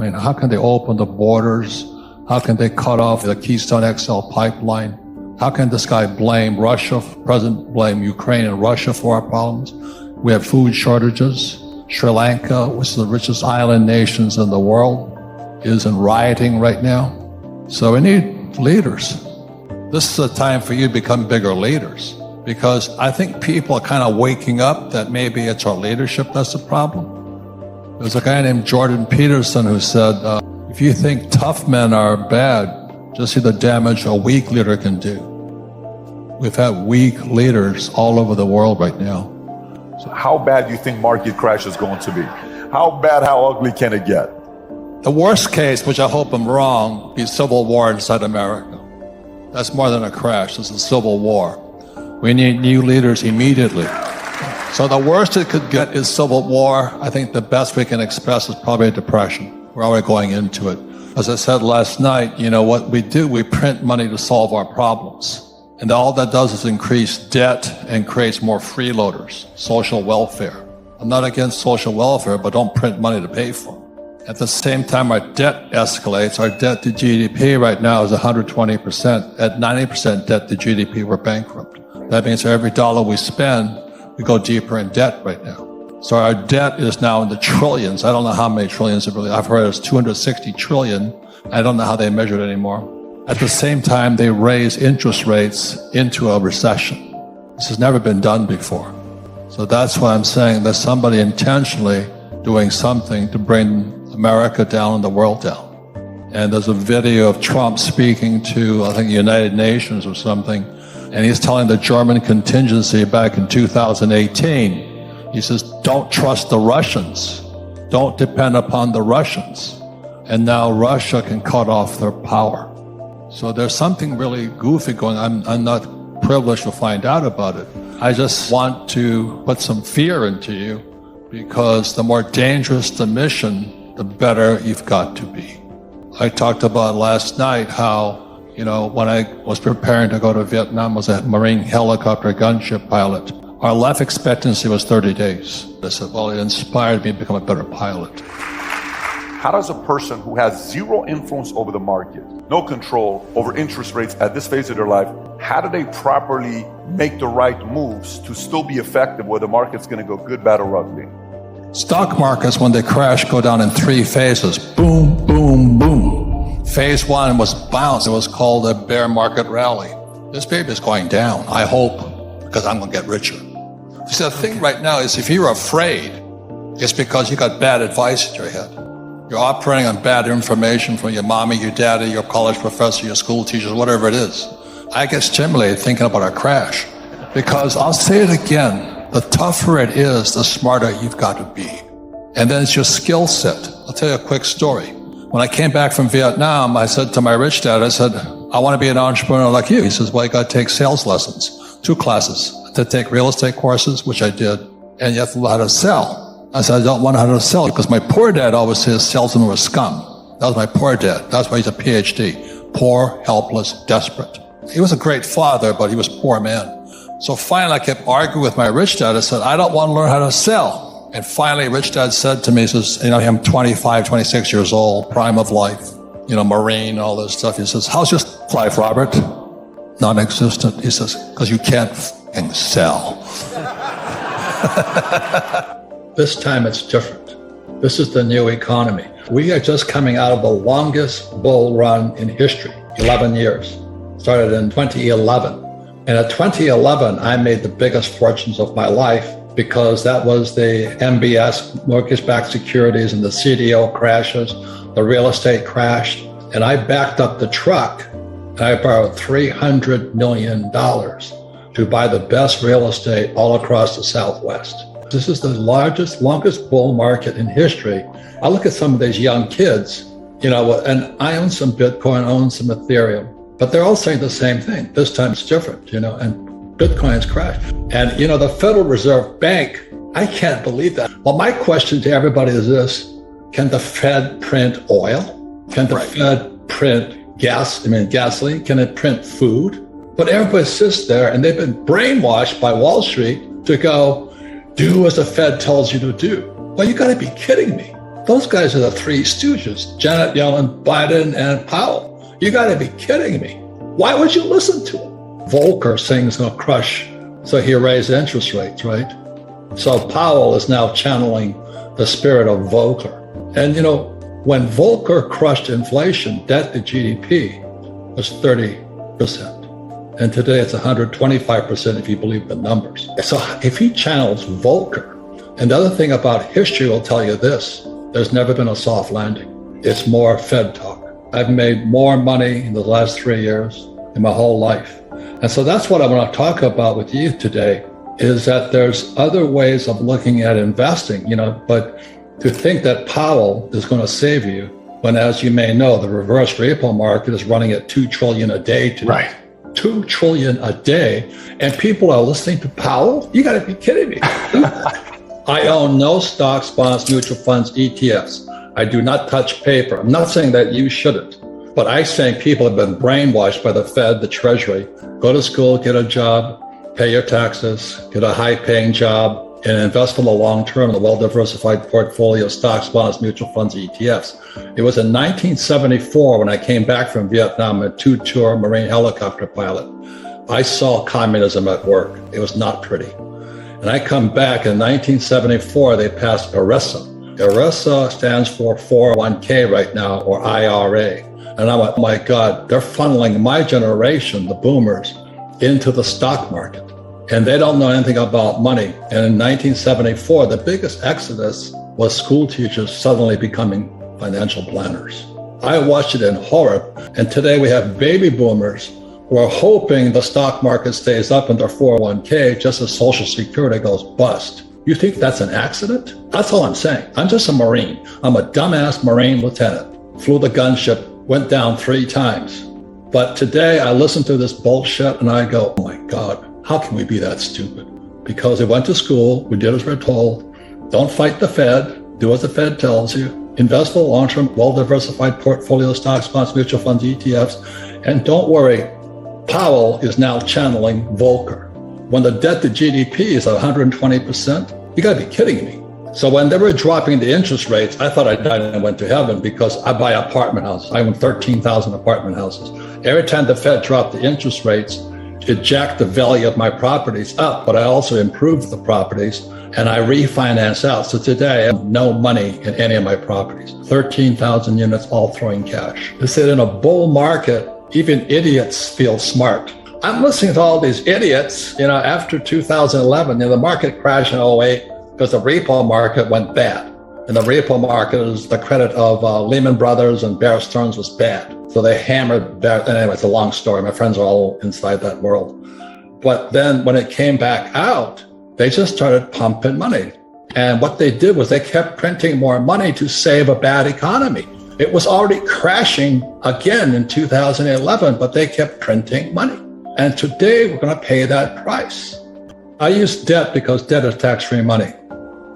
I mean, how can they open the borders? How can they cut off the Keystone XL pipeline? How can this guy blame Russia, President blame Ukraine and Russia for our problems? We have food shortages. Sri Lanka, which is the richest island nations in the world, is in rioting right now. So we need leaders. This is a time for you to become bigger leaders, because I think people are kind of waking up that maybe it's our leadership that's the problem. There's a guy named Jordan Peterson who said, if you think tough men are bad, just see the damage a weak leader can do. We've had weak leaders all over the world right now. So how bad do you think market crash is going to be? How bad, how ugly can it get? The worst case, which I hope I'm wrong, be civil war inside America. That's more than a crash, it's a civil war. We need new leaders immediately. So the worst it could get is civil war. I think the best we can express is probably a depression. We're already going into it. As I said last night, what we do, we print money to solve our problems. And all that does is increase debt and creates more freeloaders, social welfare. I'm not against social welfare, but don't print money to pay for it. At the same time, our debt escalates. Our debt to GDP right now is 120%. At 90% debt to GDP, we're bankrupt. That means for every dollar we spend, we go deeper in debt right now. So our debt is now in the trillions. I don't know how many trillions it really, I've heard it's 260 trillion. I don't know how they measure it anymore. At the same time, they raise interest rates into a recession. This has never been done before. So that's why I'm saying there's somebody intentionally doing something to bring America down and the world down. And there's a video of Trump speaking to, I think, the United Nations or something, and he's telling the German contingency back in 2018, he says, don't trust the Russians. Don't depend upon the Russians. And now Russia can cut off their power. So there's something really goofy going on. I'm not privileged to find out about it. I just want to put some fear into you, because the more dangerous the mission, the better you've got to be. I talked about last night how, when I was preparing to go to Vietnam, I was a Marine helicopter gunship pilot. Our life expectancy was 30 days. I said, well, it inspired me to become a better pilot. How does a person who has zero influence over the market, no control over interest rates at this phase of their life, how do they properly make the right moves to still be effective where the market's going to go good, bad, or ugly? Stock markets, when they crash, go down in 3 phases. Boom, boom, boom. Phase 1 was bounce. It was called a bear market rally. This baby is going down, I hope, because I'm going to get richer. See, the thing right now is if you're afraid, it's because you got bad advice in your head. You're operating on bad information from your mommy, your daddy, your college professor, your school teachers, whatever it is. I get stimulated thinking about a crash, because I'll say it again, the tougher it is, the smarter you've got to be. And then it's your skill set. I'll tell you a quick story. When I came back from Vietnam, I said to my rich dad, I said, I want to be an entrepreneur like you. He says, well, you got to take sales lessons, 2 classes, to take real estate courses, which I did, and you have to learn how to sell. I said, I don't want to know how to sell, because my poor dad always says salesmen were scum. That was my poor dad. That's why he's a PhD. Poor, helpless, desperate. He was a great father, but he was a poor man. So finally, I kept arguing with my rich dad. I said, I don't want to learn how to sell. And finally, rich dad said to me, he says, I'm 25, 26 years old, prime of life, Marine, all this stuff. He says, how's your life, Robert? Non-existent. He says, because you can't f***ing sell. This time it's different. This is the new economy. We are just coming out of the longest bull run in history, 11 years. Started in 2011. And at 2011, I made the biggest fortunes of my life, because that was the MBS, mortgage-backed securities, and the CDO crashes, the real estate crashed. And I backed up the truck, and I borrowed $300 million to buy the best real estate all across the Southwest. This is the longest bull market in history. I look at some of these young kids, and I own some Bitcoin, I own some Ethereum, but they're all saying the same thing. This time it's different, and Bitcoin has crashed. And, the Federal Reserve Bank, I can't believe that. Well, my question to everybody is this: can the Fed print oil? Can the Fed print gasoline? Can it print food? But everybody sits there, and they've been brainwashed by Wall Street to go, do as the Fed tells you to do. Well, you got to be kidding me. Those guys are the three stooges, Janet Yellen, Biden, and Powell. You got to be kidding me. Why would you listen to them? Volcker saying it's going to crush, so he raised interest rates, right? So Powell is now channeling the spirit of Volcker. And when Volcker crushed inflation, debt to GDP was 30%. And today it's 125% if you believe the numbers. So if he channels Volcker, and the other thing about history will tell you this, there's never been a soft landing. It's more Fed talk. I've made more money in the last 3 years in my whole life. And so that's what I want to talk about with you today, is that there's other ways of looking at investing, but to think that Powell is going to save you when, as you may know, the reverse repo market is running at $2 trillion a day today. Right. $2 trillion a day. And people are listening to Powell? You got to be kidding me. I own no stocks, bonds, mutual funds, ETFs. I do not touch paper. I'm not saying that you shouldn't, but I think people have been brainwashed by the Fed, the Treasury. Go to school, get a job, pay your taxes, get a high-paying job, and invest for the long term in a well-diversified portfolio of stocks, bonds, mutual funds, ETFs. It was in 1974 when I came back from Vietnam, a two-tour Marine helicopter pilot. I saw communism at work. It was not pretty. And I come back in 1974, they passed ERISA. ERISA stands for 401k right now, or IRA. And I went, oh my God, they're funneling my generation, the boomers, into the stock market. And they don't know anything about money. And in 1974, the biggest exodus was school teachers suddenly becoming financial planners. I watched it in horror. And today we have baby boomers who are hoping the stock market stays up in their 401k just as Social Security goes bust. You think that's an accident? That's all I'm saying. I'm just a Marine. I'm a dumbass Marine lieutenant. Flew the gunship, went down 3 times. But today I listen to this bullshit and I go, oh my God. How can we be that stupid? Because we went to school, we did as we're told. Don't fight the Fed, do as the Fed tells you. Invest for long-term, well-diversified portfolio stocks, bonds, mutual funds, ETFs. And don't worry, Powell is now channeling Volcker. When the debt to GDP is 120%, you gotta be kidding me. So when they were dropping the interest rates, I thought I died and went to heaven because I buy apartment houses. I own 13,000 apartment houses. Every time the Fed dropped the interest rates, it jacked the value of my properties up, but I also improved the properties and I refinance out. So today I have no money in any of my properties. 13,000 units, all throwing cash. They said in a bull market, even idiots feel smart. I'm listening to all these idiots, after 2011, the market crashed in '08 because the repo market went bad. And the repo market is the credit of Lehman Brothers and Bear Stearns was bad. So they hammered Bear. Anyway, it's a long story. My friends are all inside that world. But then when it came back out, they just started pumping money. And what they did was they kept printing more money to save a bad economy. It was already crashing again in 2011, but they kept printing money. And today we're going to pay that price. I use debt because debt is tax-free money.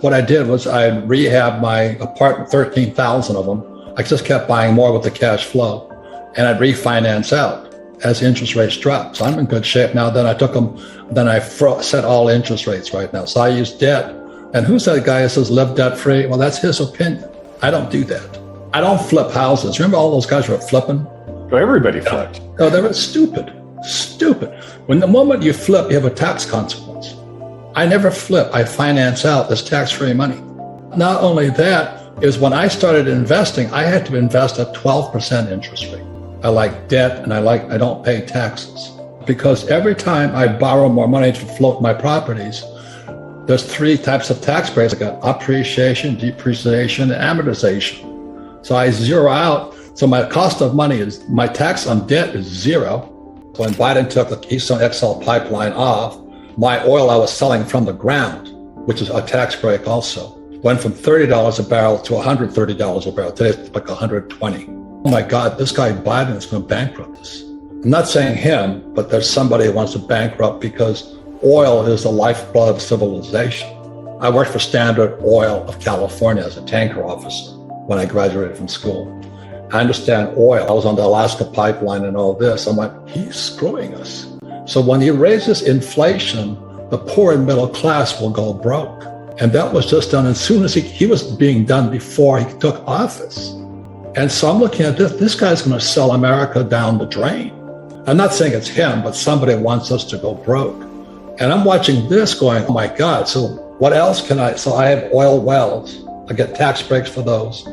What I did was I rehabbed my apartment, 13,000 of them. I just kept buying more with the cash flow. And I'd refinance out as interest rates dropped. So I'm in good shape now. Then I took them, then I set all interest rates right now. So I use debt. And who's that guy who says live debt free? Well, that's his opinion. I don't do that. I don't flip houses. Remember all those guys who were flipping? So everybody flipped. No, they were stupid. When the moment you flip, you have a tax consequence. I never flip. I finance out this tax-free money. Not only that, is when I started investing, I had to invest at 12% interest rate. I like debt and I don't pay taxes because every time I borrow more money to float my properties, there's 3 types of tax breaks. I got appreciation, depreciation, and amortization. So I zero out. So my cost of money is, my tax on debt is 0. When Biden took the Keystone XL pipeline off, my oil I was selling from the ground, which is a tax break also, went from $30 a barrel to $130 a barrel. Today it's like $120. Oh my God, this guy Biden is going to bankrupt us. I'm not saying him, but there's somebody who wants to bankrupt because oil is the lifeblood of civilization. I worked for Standard Oil of California as a tanker officer when I graduated from school. I understand oil. I was on the Alaska pipeline and all this. I'm like, he's screwing us. So when he raises inflation, the poor and middle class will go broke. And that was just done as soon as he was being done before he took office. And so I'm looking at this guy's going to sell America down the drain. I'm not saying it's him, but somebody wants us to go broke. And I'm watching this going, oh my God, so what else can so I have oil wells. I get tax breaks for those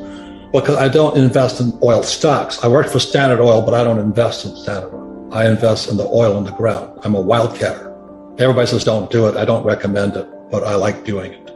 because I don't invest in oil stocks. I work for Standard Oil, but I don't invest in Standard Oil. I invest in the oil in the ground. I'm a wildcatter. Everybody says don't do it. I don't recommend it, but I like doing it.